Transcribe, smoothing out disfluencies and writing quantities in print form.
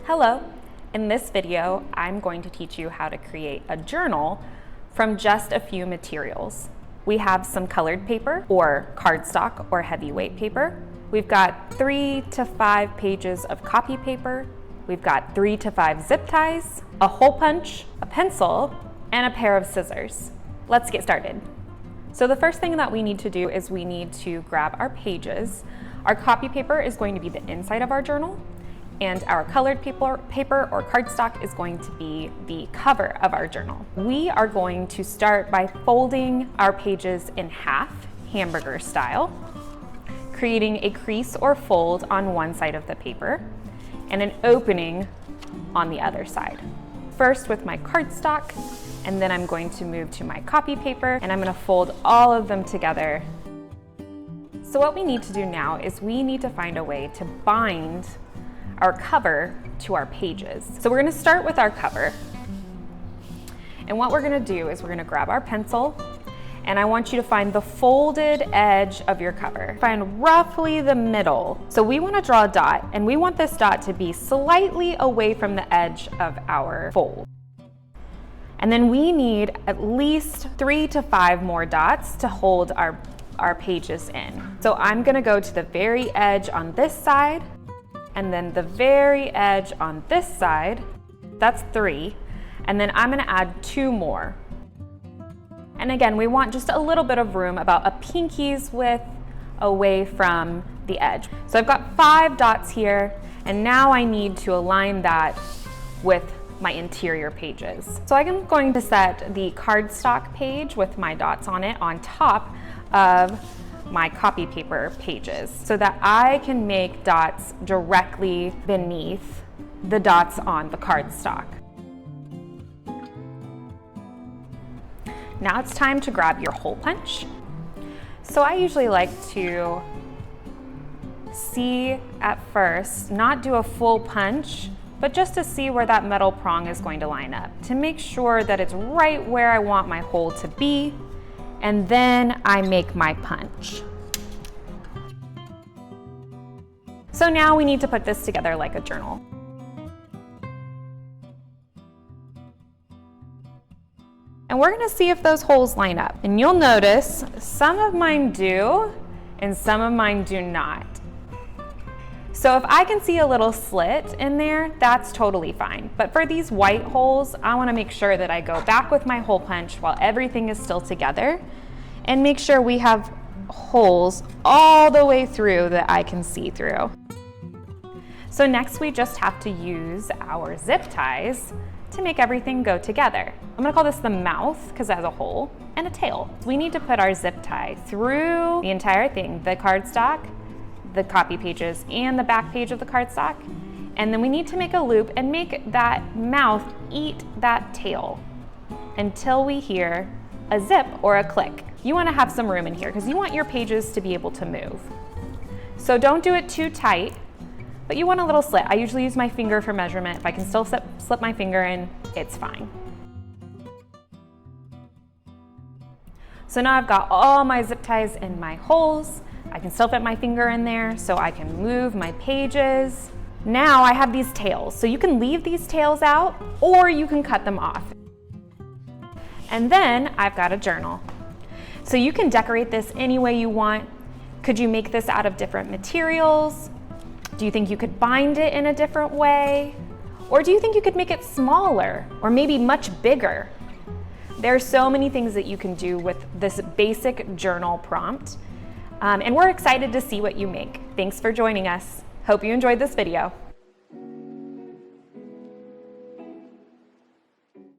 Hello, in this video, I'm going to teach you how to create a journal from just a few materials. We have some colored paper or cardstock or heavyweight paper. We've got 3 to 5 pages of copy paper. We've got 3 to 5 zip ties, a hole punch, a pencil, and a pair of scissors. Let's get started. So the first thing that we need to do is we need to grab our pages. Our copy paper is going to be the inside of our journal, and our colored paper or cardstock is going to be the cover of our journal. We are going to start by folding our pages in half, hamburger style, creating a crease or fold on one side of the paper, and an opening on the other side. First with my cardstock, and then I'm going to move to my copy paper, and I'm going to fold all of them together. So what we need to do now is we need to find a way to bind our cover to our pages. So we're going to start with our cover. And what we're going to do is we're going to grab our pencil, and I want you to find the folded edge of your cover. Find roughly the middle. So we want to draw a dot, and we want this dot to be slightly away from the edge of our fold. And then we need at least 3 to 5 more dots to hold our pages in. So I'm going to go to the very edge on this side, and then the very edge on this side. That's 3. And then I'm going to add 2 more. And again, we want just a little bit of room, about a pinky's width away from the edge. So I've got 5 dots here, and now I need to align that with my interior pages. So I'm going to set the cardstock page with my dots on it on top of my copy paper pages so that I can make dots directly beneath the dots on the cardstock. Now it's time to grab your hole punch. So I usually like to see at first, not do a full punch, but just to see where that metal prong is going to line up, to make sure that it's right where I want my hole to be, and then I make my punch. So now we need to put this together like a journal. And we're going to see if those holes line up. And you'll notice some of mine do and some of mine do not. So if I can see a little slit in there, that's totally fine. But for these white holes, I want to make sure that I go back with my hole punch while everything is still together and make sure we have holes all the way through that I can see through. So next we just have to use our zip ties to make everything go together. I'm gonna call this the mouth because it has a hole and a tail. We need to put our zip tie through the entire thing, the cardstock, the copy pages, and the back page of the cardstock. And then we need to make a loop and make that mouth eat that tail until we hear a zip or a click. You wanna have some room in here because you want your pages to be able to move. So don't do it too tight, but you want a little slit. I usually use my finger for measurement. If I can still slip my finger in, it's fine. So now I've got all my zip ties in my holes. I can still fit my finger in there so I can move my pages. Now I have these tails. So you can leave these tails out or you can cut them off. And then I've got a journal. So you can decorate this any way you want. Could you make this out of different materials? Do you think you could bind it in a different way? Or do you think you could make it smaller or maybe much bigger? There are so many things that you can do with this basic journal prompt. And we're excited to see what you make. Thanks for joining us. Hope you enjoyed this video.